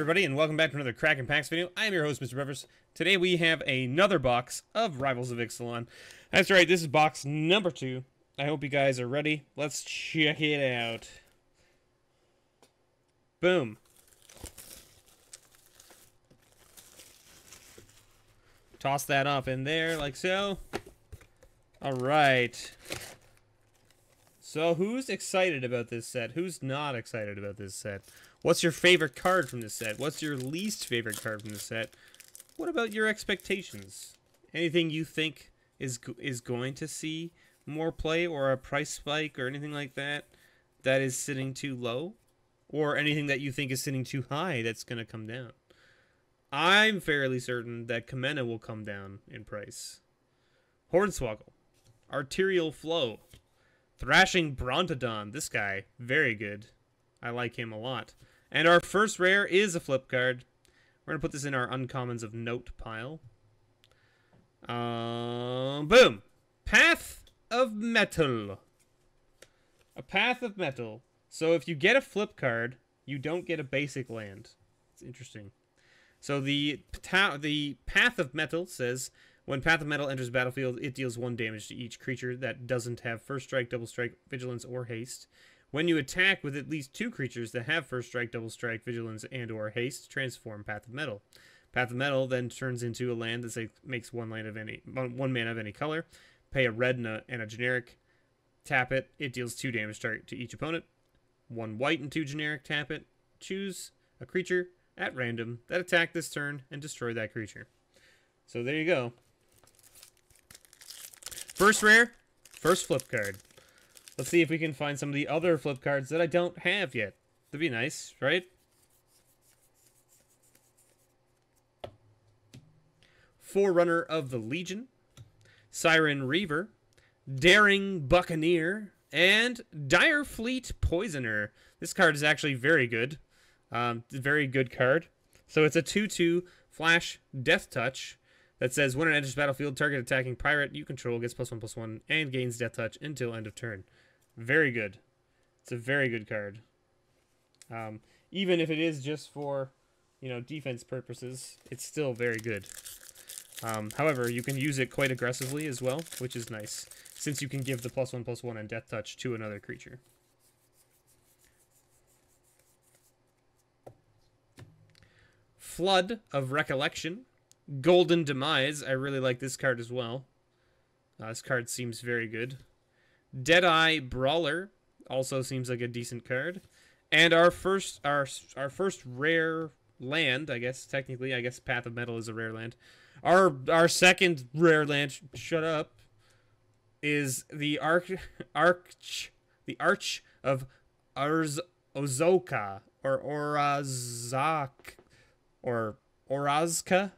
everybody, and welcome back to another Kraken Packs video. I am your host, Mr. Brevers. Today we have another box of Rivals of Ixalan. That's right, this is box number 2. I hope you guys are ready. Let's check it out. Boom. Toss that up in there, like so. Alright. So, who's excited about this set? Who's not excited about this set? What's your favorite card from this set? What's your least favorite card from this set? What about your expectations? Anything you think is going to see more play, or a price spike, or anything like that that is sitting too low? Or anything that you think is sitting too high that's going to come down? I'm fairly certain that Kamena will come down in price. Hornswoggle. Arterial Flow. Thrashing Brontodon. This guy, very good. I like him a lot. And our first rare is a flip card. We're going to put this in our uncommons of note pile. Boom. Path of Metal. A Path of Metal. So if you get a flip card, you don't get a basic land. It's interesting. So the Path of Metal says, when Path of Metal enters the battlefield, it deals 1 damage to each creature that doesn't have First Strike, Double Strike, Vigilance, or Haste. When you attack with at least 2 creatures that have First Strike, Double Strike, Vigilance, and or Haste, transform Path of Metal. Path of Metal then turns into a land that makes one mana of any color. Pay a red and a generic. Tap it. It deals 2 damage to each opponent. 1 white and 2 generic. Tap it. Choose a creature at random that attack this turn and destroy that creature. So there you go. First rare, first flip card. Let's see if we can find some of the other flip cards that I don't have yet. That'd be nice, right? Forerunner of the Legion, Siren Reaver, Daring Buccaneer, and Dire Fleet Poisoner. This card is actually very good. Very good card. So it's a 2/2 flash Death Touch that says when it enters battlefield, target attacking pirate you control gets +1/+1 and gains Death Touch until end of turn. Very good. It's a very good card. Even if it is just for, defense purposes, it's still very good. However, you can use it quite aggressively as well, which is nice, since you can give the +1/+1 and Death Touch to another creature. Flood of Recollection. Golden Demise. I really like this card as well. This card seems very good. Deadeye Brawler also seems like a decent card. And our first rare land, I guess Path of Metal is a rare land. Our second rare land, shut up, is the Arch of Ozoka, or Orazak, or Orazka.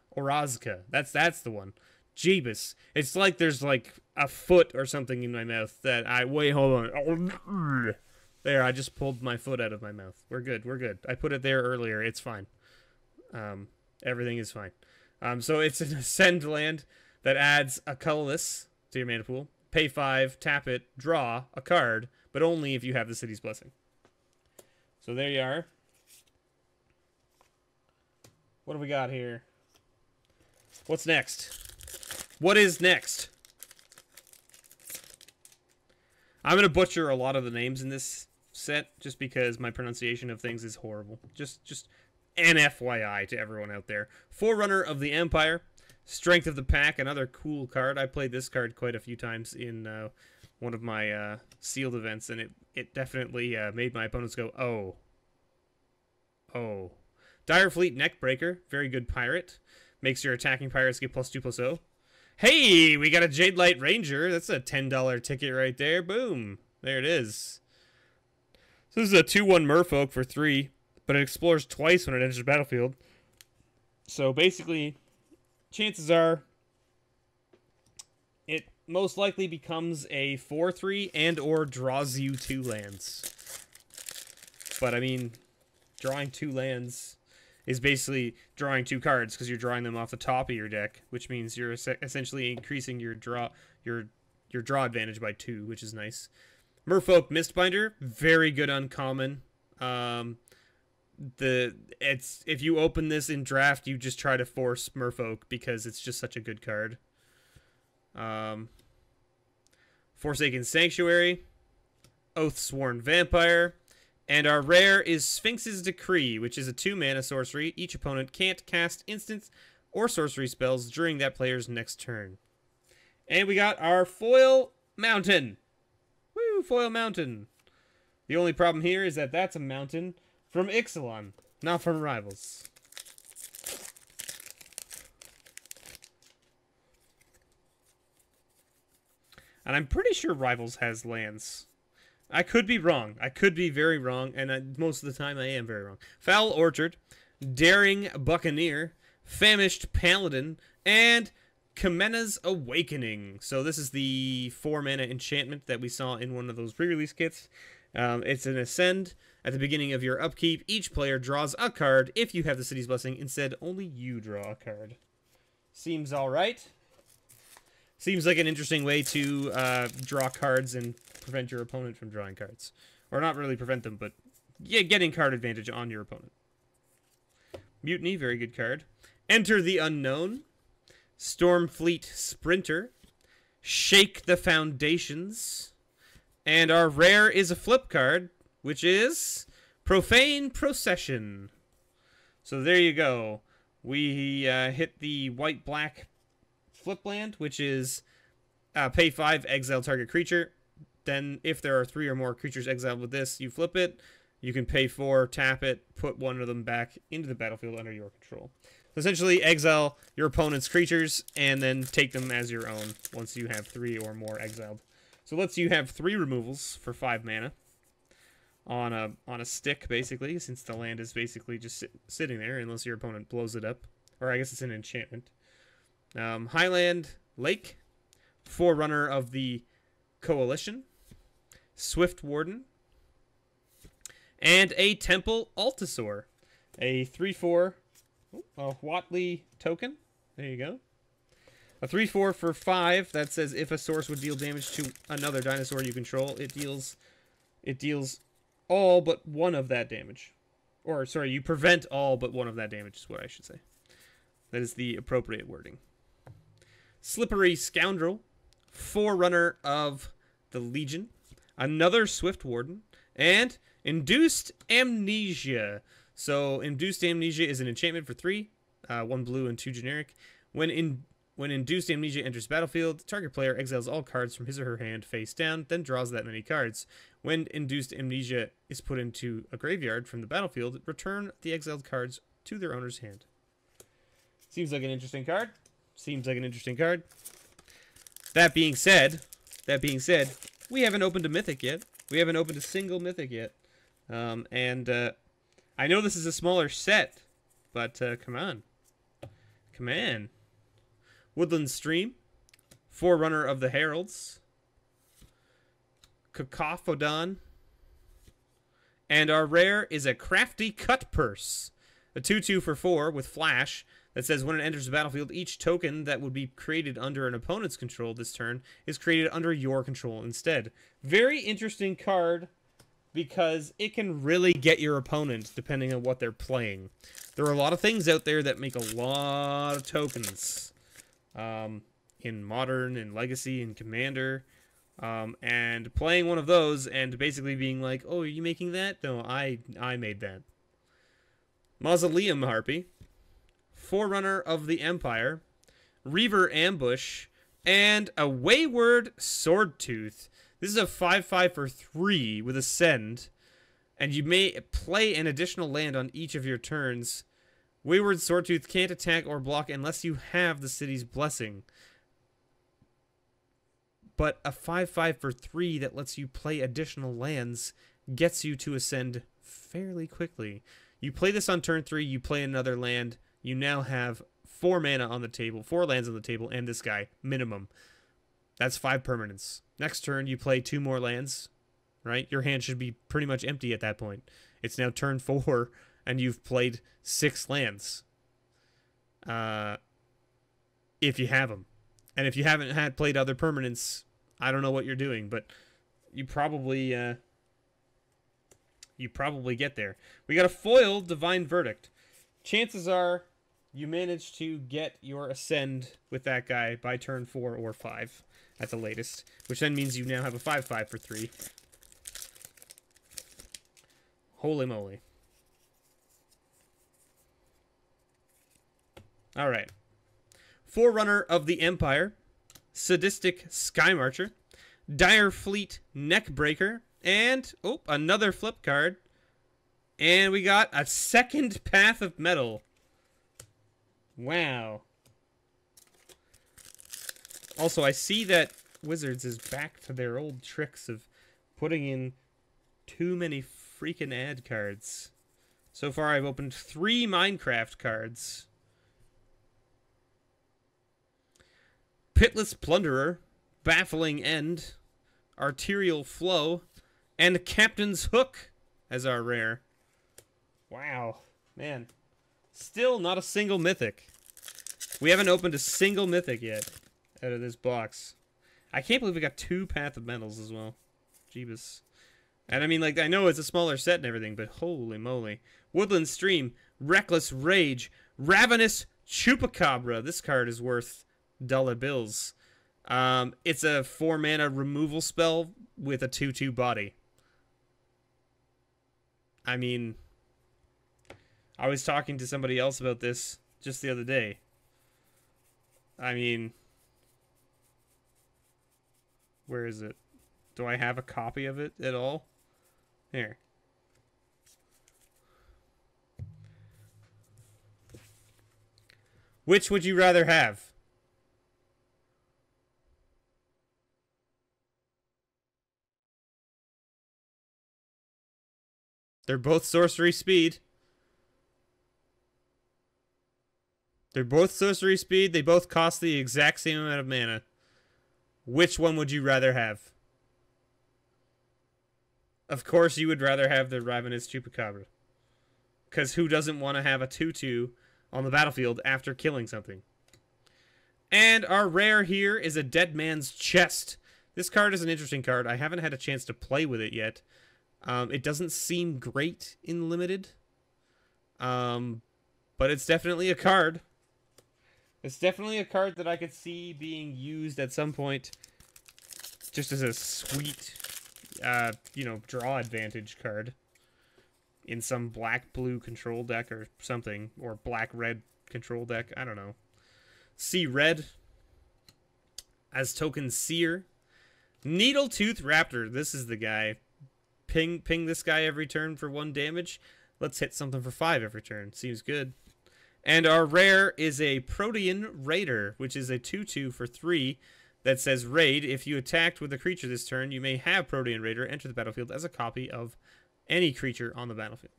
That's the one. Jeebus. It's like there's like a foot or something in my mouth that hold on. There, I just pulled my foot out of my mouth. We're good. I put it there earlier. It's fine. Everything is fine. So it's an Ascend land that adds a colorless to your mana pool. Pay 5, tap it, draw a card, but only if you have the City's Blessing. So there you are. What do we got here? What's next? What is next? I'm going to butcher a lot of the names in this set just because my pronunciation of things is horrible. Just an FYI to everyone out there. Forerunner of the Empire. Strength of the Pack, another cool card. I played this card quite a few times in one of my sealed events, and it definitely made my opponents go, oh. Oh. Dire Fleet Neckbreaker, very good pirate. Makes your attacking pirates get +2/+0. Hey, we got a Jade Light Ranger. That's a $10 ticket right there. Boom. There it is. So this is a 2/1 Merfolk for 3, but it explores twice when it enters the battlefield. So basically, chances are it most likely becomes a 4/3 and or draws you 2 lands. But I mean, drawing 2 lands is basically drawing 2 cards because you're drawing them off the top of your deck, which means you're essentially increasing your draw advantage by 2, which is nice. Merfolk Mistbinder, very good uncommon. if you open this in draft, you just try to force Merfolk because it's just such a good card. Forsaken Sanctuary, Oathsworn Vampire, and our rare is Sphinx's Decree, which is a 2-mana sorcery. Each opponent can't cast instant or sorcery spells during that player's next turn. And we got our Foil Mountain. Woo, Foil Mountain. The only problem here is that that's a mountain from Ixalan, not from Rivals. And I'm pretty sure Rivals has lands. I could be wrong. I could be very wrong, and most of the time I am very wrong. Foul Orchard, Daring Buccaneer, Famished Paladin, and Kamena's Awakening. So this is the 4-mana enchantment that we saw in one of those pre-release kits. It's an Ascend. At the beginning of your upkeep, each player draws a card. If you have the City's Blessing, instead, only you draw a card. Seems alright. Seems like an interesting way to draw cards and prevent your opponent from drawing cards. Or not really prevent them, but yeah, getting card advantage on your opponent. Mutiny, very good card. Enter the Unknown. Stormfleet Sprinter. Shake the Foundations. And our rare is a flip card, which is Profane Procession. So there you go. We hit the white-black flip land, which is pay 5, exile target creature. Then if there are 3 or more creatures exiled with this, you flip it. You can pay 4, tap it, put one of them back into the battlefield under your control. So essentially, exile your opponent's creatures and then take them as your own once you have 3 or more exiled. So lets you have 3 removals for 5 mana on a stick, basically, since the land is basically just sitting there unless your opponent blows it up. Or I guess it's an enchantment. Highland Lake, Forerunner of the Coalition, Swift Warden, and a Temple Altasaur, a 3/4 Watley token. There you go. A 3/4 for 5 that says if a source would deal damage to another dinosaur you control, it deals all but one of that damage. Or sorry, you prevent all but one of that damage is what I should say. That is the appropriate wording. Slippery Scoundrel, Forerunner of the Legion, another Swift Warden, and Induced Amnesia. So Induced Amnesia is an enchantment for 3, 1 blue and 2 generic. When Induced Amnesia enters battlefield, target player exiles all cards from his or her hand face down, then draws that many cards. When Induced Amnesia is put into a graveyard from the battlefield, return the exiled cards to their owner's hand. Seems like an interesting card. Seems like an interesting card. That being said, we haven't opened a Mythic yet. We haven't opened a single Mythic yet. I know this is a smaller set, but come on. Come on. Woodland Stream, Forerunner of the Heralds, Cacophodon, and our rare is a Crafty Cutpurse, a 2/2 for 4 with flash that says when it enters the battlefield, each token that would be created under an opponent's control this turn is created under your control instead. Very interesting card because it can really get your opponent depending on what they're playing. There are a lot of things out there that make a lot of tokens. In Modern, in Legacy, in Commander, and playing one of those and basically being like, oh, are you making that? No, I made that. Mausoleum Harpy, Forerunner of the Empire, Reaver Ambush, and a Wayward Swordtooth. This is a 5/5 for 3 with Ascend, and you may play an additional land on each of your turns. Wayward Swordtooth can't attack or block unless you have the City's Blessing. But a 5/5 for 3 that lets you play additional lands gets you to Ascend fairly quickly. You play this on turn 3, you play another land, you now have 4 mana on the table, 4 lands on the table, and this guy, minimum. That's 5 permanents. Next turn, you play 2 more lands, right? Your hand should be pretty much empty at that point. It's now turn 4, and you've played 6 lands. If you have them. And if you haven't played other permanents, I don't know what you're doing, but you probably you probably get there. We got a foil Divine Verdict. Chances are you manage to get your Ascend with that guy by turn 4 or 5 at the latest, which then means you now have a 5/5 for 3. Holy moly. Alright. Forerunner of the Empire, Sadistic Skymarcher, Dire Fleet Neckbreaker, and, oh, another flip card. And we got a second Path of Metal. Wow. Also, I see that Wizards is back to their old tricks of putting in too many freaking ad cards. So far, I've opened 3 Minecraft cards. Pitless Plunderer, Baffling End, Arterial Flow, and Captain's Hook as our rare. Wow. Man. Still not a single mythic. We haven't opened a single mythic yet out of this box. I can't believe we got 2 Path of Metals as well. Jeebus. And I mean, like, I know it's a smaller set and everything, but holy moly. Woodland Stream, Reckless Rage, Ravenous Chupacabra. This card is worth dollar bills. It's a 4-mana removal spell with a 2/2 body. I mean, I was talking to somebody else about this just the other day. I mean, where is it? Do I have a copy of it at all? Here. Which would you rather have? They're both sorcery speed. They're both sorcery speed. They both cost the exact same amount of mana. Which one would you rather have? Of course, you would rather have the Ravenous Chupacabra. Because who doesn't want to have a 2/2 on the battlefield after killing something? And our rare here is a Dead Man's Chest. This card is an interesting card. I haven't had a chance to play with it yet. It doesn't seem great in Limited. But it's definitely a card. It's definitely a card that I could see being used at some point just as a sweet, you know, draw advantage card in some black-blue control deck or something, or black-red control deck. I don't know. See Red as token Seer. Needletooth Raptor. This is the guy. Ping this guy every turn for 1 damage. Let's hit something for 5 every turn. Seems good. And our rare is a Protean Raider, which is a 2/2 for 3 that says Raid. If you attacked with a creature this turn, you may have Protean Raider enter the battlefield as a copy of any creature on the battlefield.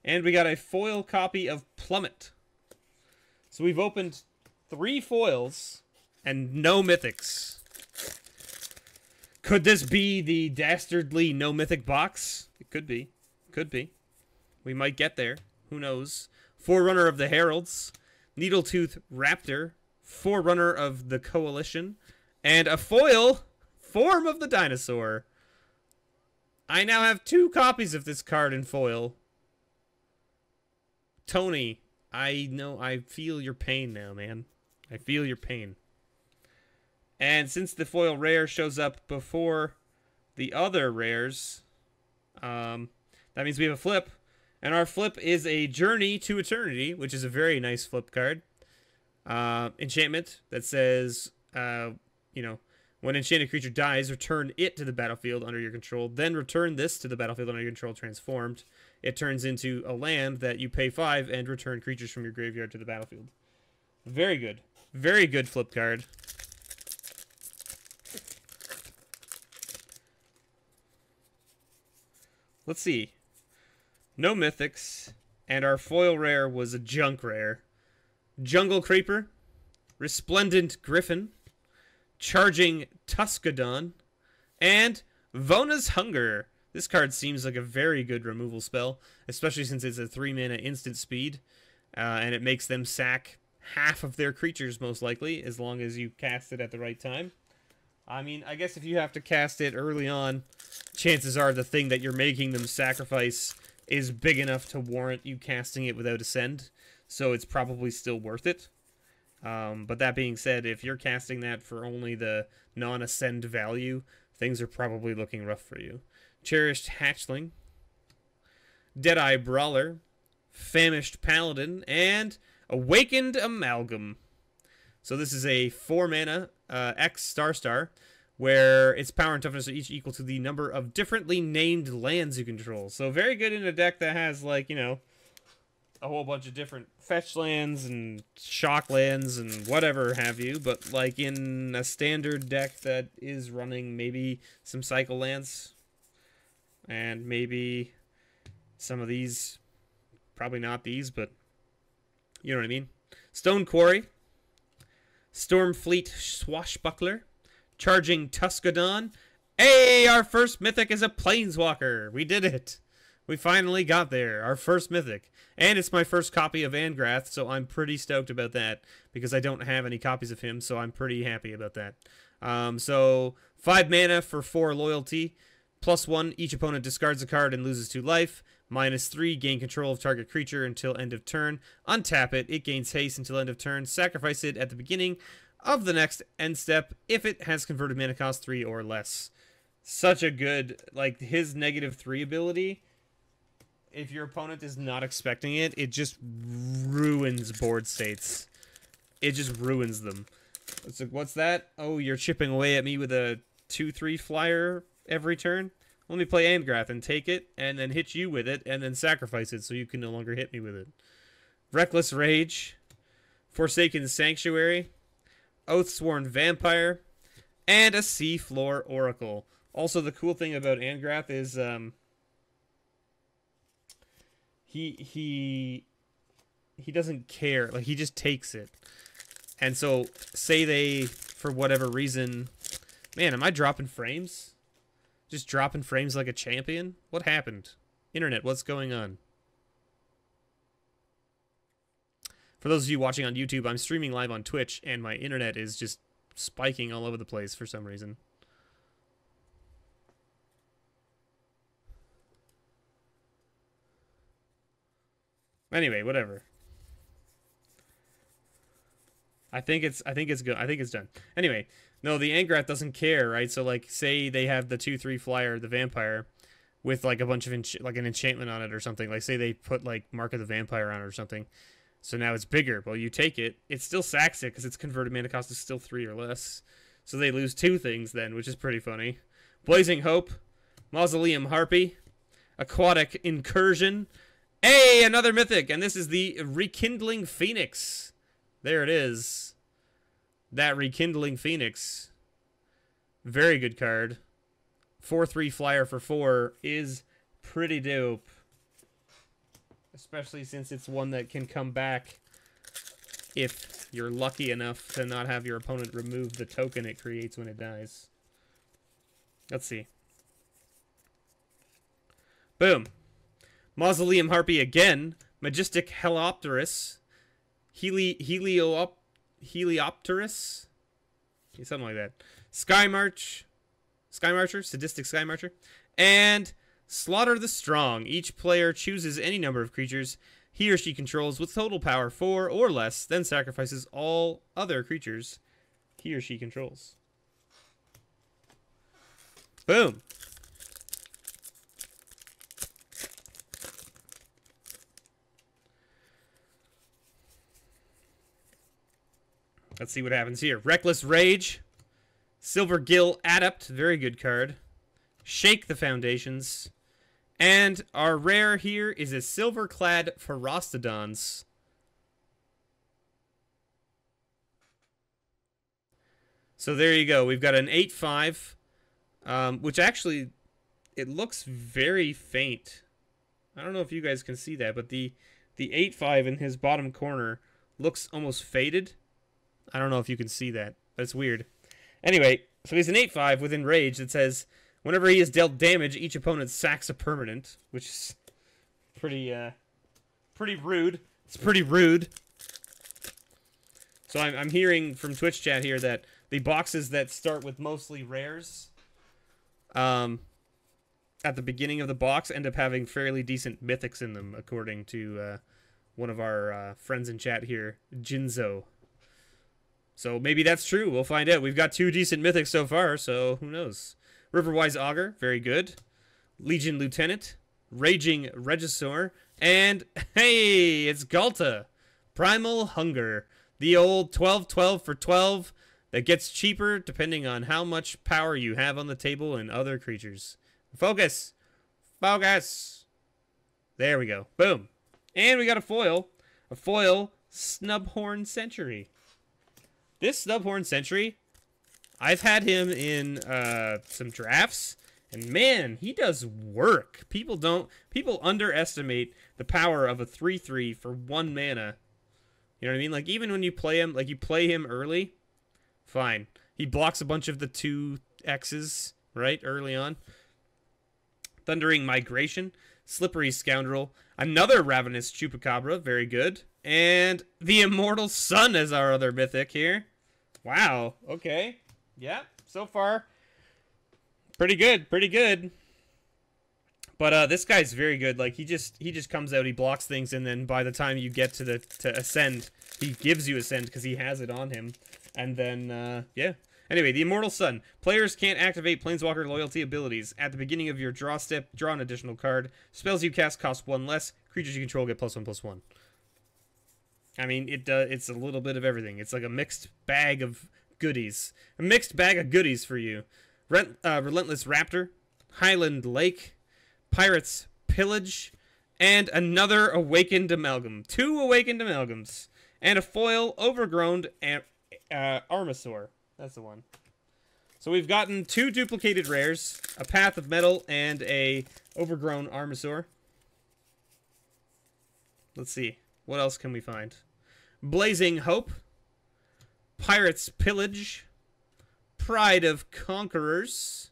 And we got a foil copy of Plummet. So we've opened 3 foils and no mythics. Could this be the dastardly no mythic box? It could be. Could be. We might get there. Who knows? Forerunner of the Heralds, Needletooth Raptor, Forerunner of the Coalition, and a foil, Form of the Dinosaur. I now have 2 copies of this card in foil. Tony, I know, I feel your pain now, man. I feel your pain. And since the foil rare shows up before the other rares, that means we have a flip. And our flip is a Journey to Eternity, which is a very nice flip card. Enchantment that says, you know, when an enchanted creature dies, return it to the battlefield under your control. Then return this to the battlefield under your control transformed. It turns into a land that you pay 5 and return creatures from your graveyard to the battlefield. Very good. Very good flip card. Let's see. No mythics, and our foil rare was a junk rare. Jungle Creeper, Resplendent Griffin, Charging Tuscadon, and Vona's Hunger. This card seems like a very good removal spell, especially since it's a 3-mana instant speed, and it makes them sack half of their creatures most likely, as long as you cast it at the right time. I mean, I guess if you have to cast it early on chances are the thing that you're making them sacrifice is big enough to warrant you casting it without Ascend, so it's probably still worth it. But that being said, if you're casting that for only the non-Ascend value, things are probably looking rough for you. Cherished Hatchling, Deadeye Brawler, Famished Paladin, and Awakened Amalgam. So this is a 4-mana X ***, where its power and toughness are each equal to the number of differently named lands you control. So very good in a deck that has, like, you know, a whole bunch of different fetch lands and shock lands and whatever have you. But, like, in a standard deck that is running maybe some cycle lands and maybe some of these, probably not these, but you know what I mean. Stone Quarry, Stormfleet Swashbuckler, Charging Tuscadon. Hey, our first mythic is a Planeswalker. We did it. We finally got there. Our first mythic. And it's my first copy of Angrath, so I'm pretty stoked about that because I don't have any copies of him, so I'm pretty happy about that. So 5 mana for 4 loyalty. +1, each opponent discards a card and loses 2 life. -3, gain control of target creature until end of turn. Untap it. It gains haste until end of turn. Sacrifice it at the beginning of the next end step if it has converted mana cost 3 or less. Such a good, like, his -3 ability, if your opponent is not expecting it, it just ruins board states. It just ruins them. It's like, what's that? Oh, you're chipping away at me with a 2/3 flyer every turn? Let me play Angrath and take it, and then hit you with it, and then sacrifice it so you can no longer hit me with it. Reckless Rage, Forsaken Sanctuary, Oathsworn Vampire, and a Seafloor Oracle. Also, the cool thing about Angrath is he doesn't care. Like, he just takes it. And so, say they, for whatever reason... Man, am I dropping frames? Just dropping frames like a champion? What happened? Internet, what's going on? For those of you watching on YouTube, I'm streaming live on Twitch, and my internet is just spiking all over the place for some reason. Anyway, whatever. I think it's good. I think it's done. Anyway, no, the Angrath doesn't care, right? So, like, say they have the 2/3 flyer, the Vampire, with, like, a bunch of like an enchantment on it or something. Like, say they put, like, Mark of the Vampire on it or something. So now it's bigger. Well, you take it. It still sacks it because its converted mana cost is still 3 or less. So they lose 2 things then, which is pretty funny. Blazing Hope, Mausoleum Harpy, Aquatic Incursion. Hey, another mythic, and this is the Rekindling Phoenix. There it is. That Rekindling Phoenix. Very good card. 4/3 flyer for 4 is pretty dope. Especially since it's one that can come back if you're lucky enough to not have your opponent remove the token it creates when it dies. Let's see. Boom. Mausoleum Harpy again. Majestic Helopterus. Heliopterus? Something like that. Skymarcher. Sadistic Skymarcher. And Slaughter the Strong. Each player chooses any number of creatures he or she controls with total power 4 or less, then sacrifices all other creatures he or she controls. Boom. Let's see what happens here. Reckless Rage. Silvergill Adept. Very good card. Shake the Foundations. And our rare here is a Silverclad Ferostodons. So there you go. We've got an 8/5, which actually, it looks very faint. I don't know if you guys can see that, but the 8/5 in his bottom corner looks almost faded. I don't know if you can see that, but it's weird. Anyway, so he's an 8/5 with Enrage that says, whenever he is dealt damage, each opponent sacks a permanent, which is pretty rude. It's pretty rude. So I'm hearing from Twitch chat here that the boxes that start with mostly rares, at the beginning of the box end up having fairly decent mythics in them, according to one of our friends in chat here, Jinzo. So maybe that's true. We'll find out. We've got 2 decent mythics so far, so who knows. Riverwise Augur, very good. Legion Lieutenant, Raging Regisaur, and hey, it's Galta. Primal Hunger. The old 12-12 for 12 that gets cheaper depending on how much power you have on the table and other creatures. Focus. Focus. There we go. Boom. And we got a foil. A foil Snubhorn Sentry. This Snubhorn Sentry, I've had him in some drafts, and man, he does work. People underestimate the power of a 3/3 for 1 mana. You know what I mean? Like, even when you play him, like, you play him early, fine. He blocks a bunch of the 2Xs, right, early on. Thundering Migration, Slippery Scoundrel, another Ravenous Chupacabra, very good. And the Immortal Sun as our other mythic here. Wow, okay. Yeah, so far, pretty good, pretty good. But this guy's very good. Like, he just comes out, he blocks things, and then by the time you get to Ascend, he gives you Ascend because he has it on him. And then, yeah. Anyway, the Immortal Sun. Players can't activate Planeswalker loyalty abilities. At the beginning of your draw step, draw an additional card. Spells you cast cost 1 less. Creatures you control get +1/+1. I mean, it's a little bit of everything. It's like a mixed bag of goodies. A mixed bag of goodies for you. Relentless Raptor, Highland Lake, Pirates Pillage, and another Awakened Amalgam. 2 Awakened Amalgams. And a foil Overgrown Armasaur. That's the one. So we've gotten 2 duplicated rares, a Path of Metal, and a Overgrown Armasaur. Let's see. What else can we find? Blazing Hope, Pirates Pillage, Pride of Conquerors,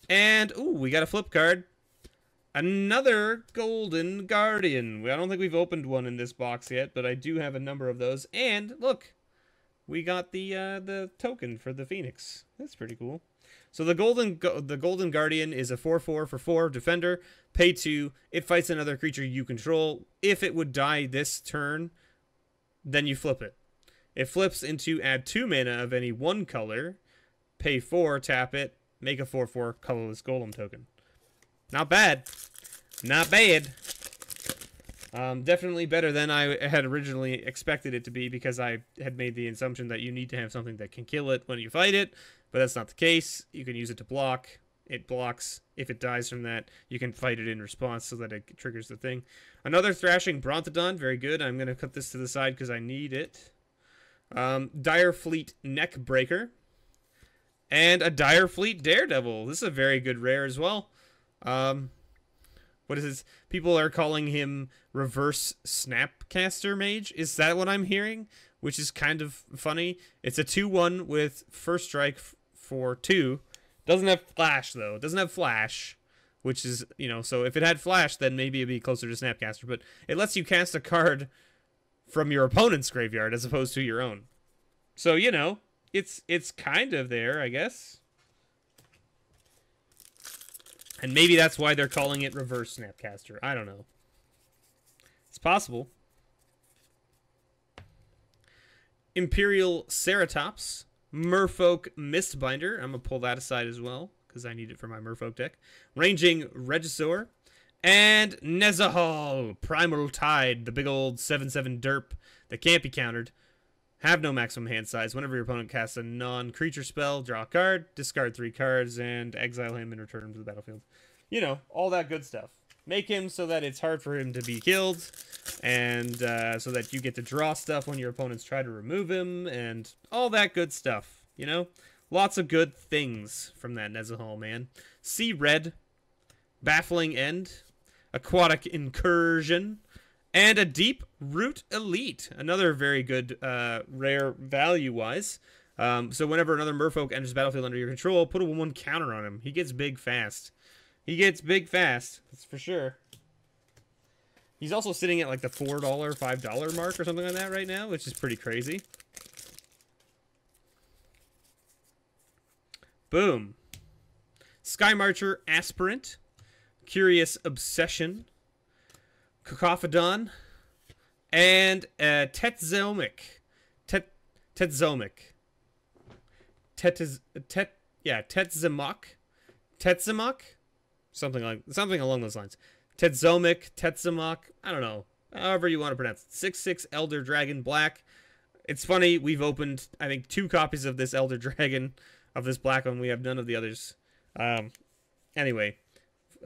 and, ooh, we got a flip card. Another Golden Guardian. I don't think we've opened one in this box yet, but I do have a number of those. And, look, we got the token for the Phoenix. That's pretty cool. So the Golden Guardian is a 4/4 for 4 defender. Pay 2. It fights another creature you control. If it would die this turn, then you flip it. It flips into add 2 mana of any 1 color. Pay 4, tap it, make a 4/4 colorless golem token. Not bad. Not bad. Definitely better than I had originally expected it to be, because I had made the assumption that you need to have something that can kill it when you fight it, but that's not the case. You can use it to block. It blocks. If it dies from that, you can fight it in response so that it triggers the thing. Another Thrashing Brontodon, very good. I'm going to put this to the side because I need it. Dire Fleet Neckbreaker. And a Dire Fleet Daredevil. This is a very good rare as well. What is this? People are calling him Reverse Snapcaster Mage. Is that what I'm hearing? Which is kind of funny. It's a 2/1 with first strike for 2. Doesn't have flash, though. It doesn't have flash, which is, you know, so if it had flash, then maybe it'd be closer to Snapcaster. But it lets you cast a card from your opponent's graveyard as opposed to your own. So, you know, it's kind of there, I guess. And maybe that's why they're calling it Reverse Snapcaster. I don't know. It's possible. Imperial Ceratops. Merfolk Mistbinder. I'm going to pull that aside as well, because I need it for my Merfolk deck. Ranging Regisaur. And Nezahal. Primal Tide. The big old 7/7 derp that can't be countered. Have no maximum hand size. Whenever your opponent casts a non-creature spell, draw a card, discard 3 cards, and exile him and return him to the battlefield. You know, all that good stuff. Make him so that it's hard for him to be killed, and so that you get to draw stuff when your opponents try to remove him, and all that good stuff, you know? Lots of good things from that Nezahal, man. Sea Red, Baffling End, Aquatic Incursion, and a Deep Root Elite. Another very good rare value-wise. So whenever another Merfolk enters the battlefield under your control, put a 1/1 counter on him. He gets big fast. He gets big fast. That's for sure. He's also sitting at like the $4, $5 mark or something like that right now, which is pretty crazy. Boom. Sky Marcher Aspirant. Curious Obsession, Cacophodon, and Tetzomic. Tetzomic. Tetzimoc? Something along those lines. Tetzomic, Tetzimoc, I don't know. However you want to pronounce it. 6/6 Elder Dragon Black. It's funny, we've opened, I think, 2 copies of this Elder Dragon, of this black one. We have none of the others. Anyway,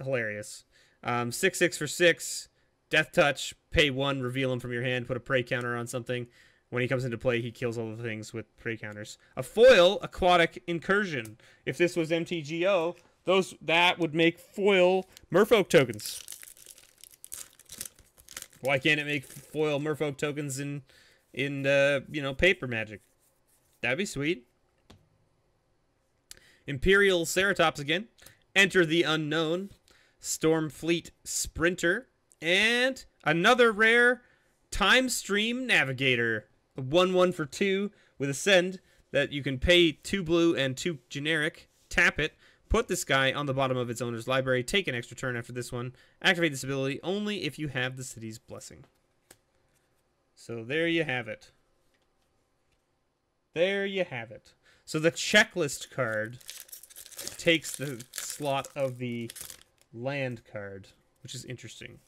hilarious. 6/6 for 6. Death Touch, pay 1, reveal him from your hand, put a prey counter on something. When he comes into play, he kills all the things with prey counters. A foil, Aquatic Incursion. If this was MTGO, that would make foil Merfolk tokens. Why can't it make foil Merfolk tokens in paper Magic? That'd be sweet. Imperial Ceratops again. Enter the Unknown. Stormfleet Sprinter. And another rare Time Stream Navigator. A 1/1 for 2 with Ascend that you can pay 2 blue and 2 generic. Tap it. Put this guy on the bottom of its owner's library. Take an extra turn after this one. Activate this ability only if you have the city's blessing. So there you have it. There you have it. So the checklist card takes the slot of the land card, which is interesting.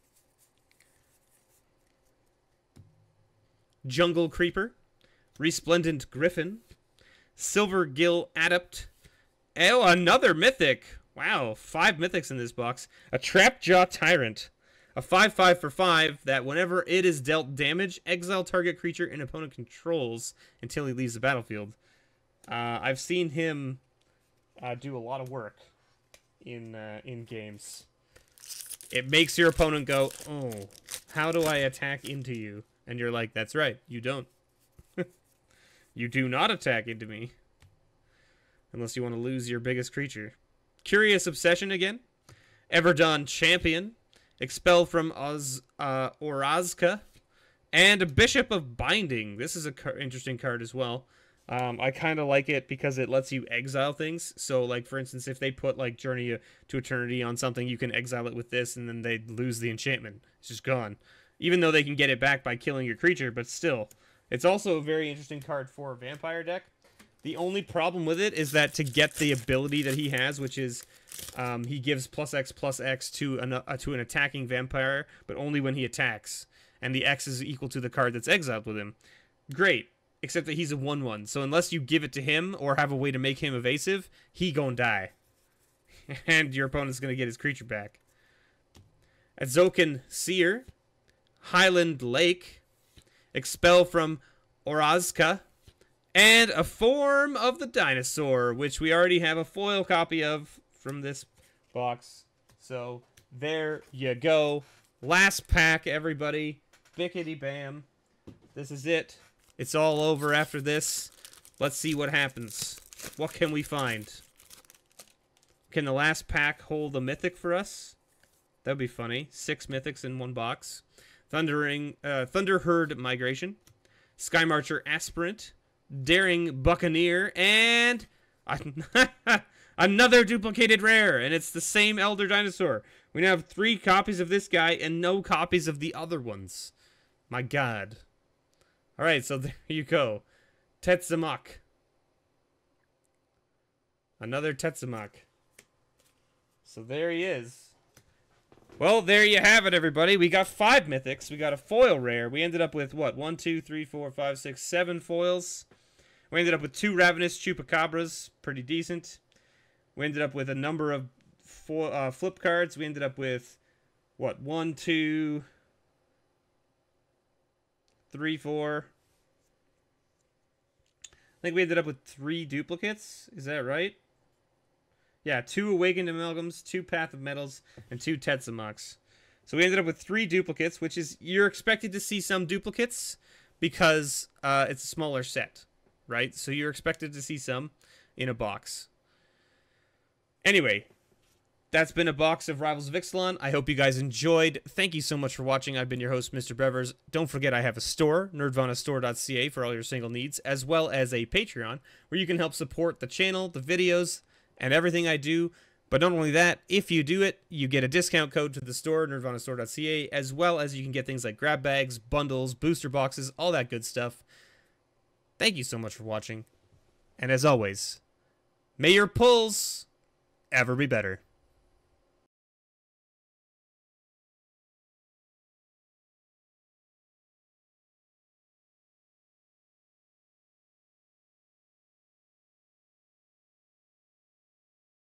Jungle Creeper, Resplendent Griffin, Silver Gill Adept. Oh, another mythic. Wow, 5 mythics in this box. A Trapjaw Tyrant. A 5/5 for 5 that whenever it is dealt damage, exile target creature an opponent controls until he leaves the battlefield. I've seen him do a lot of work in games. It makes your opponent go, oh, how do I attack into you? And you're like, that's right, you don't. You do not attack into me. Unless you want to lose your biggest creature. Curious Obsession again. Everdon Champion. Expel from Orazka. And a Bishop of Binding. This is an interesting card as well. I kind of like it because it lets you exile things. So, like, for instance, if they put, like, Journey to Eternity on something, you can exile it with this, and then they lose the enchantment. It's just gone. Even though they can get it back by killing your creature, but still. It's also a very interesting card for a vampire deck. The only problem with it is that to get the ability that he has, which is he gives +X/+X to an attacking vampire, but only when he attacks. And the X is equal to the card that's exiled with him. Great. Except that he's a 1/1. So unless you give it to him or have a way to make him evasive, he gonna die. And your opponent's gonna get his creature back. Azokan Seer. Highland Lake. Expel from Orazka. And a Form of the Dinosaur, which we already have a foil copy of from this box. So there you go. Last pack, everybody. Bickety bam. This is it. It's all over after this. Let's see what happens. What can we find? Can the last pack hold a mythic for us? That'd be funny. 6 mythics in one box. Thunderherd Migration. Skymarcher Aspirant. Daring Buccaneer. And another duplicated rare. And it's the same Elder Dinosaur. We now have 3 copies of this guy and no copies of the other ones. My god. Alright, so there you go. Tetzimoc. Another Tetzimoc. So there he is. Well, there you have it, everybody. We got 5 mythics. We got a foil rare. We ended up with, what, 1, 2, 3, 4, 5, 6, 7 foils. We ended up with 2 Ravenous Chupacabras. Pretty decent. We ended up with a number of flip cards. We ended up with, what, 1, 2, 3, 4. I think we ended up with 3 duplicates. Is that right? Yeah, 2 Awakened Amalgams, 2 Path of Metals, and 2 Tetzimocs. So we ended up with 3 duplicates, which is, you're expected to see some duplicates because it's a smaller set, right? So you're expected to see some in a box. Anyway, that's been a box of Rivals of Ixalan. I hope you guys enjoyed. Thank you so much for watching. I've been your host, Mr. Bevers. Don't forget I have a store, nerdvanastore.ca, for all your single needs, as well as a Patreon, where you can help support the channel, the videos, and everything I do. But not only that, if you do it, you get a discount code to the store, nerdvanastore.ca, as well as you can get things like grab bags, bundles, booster boxes, all that good stuff. Thank you so much for watching. And as always, may your pulls ever be better.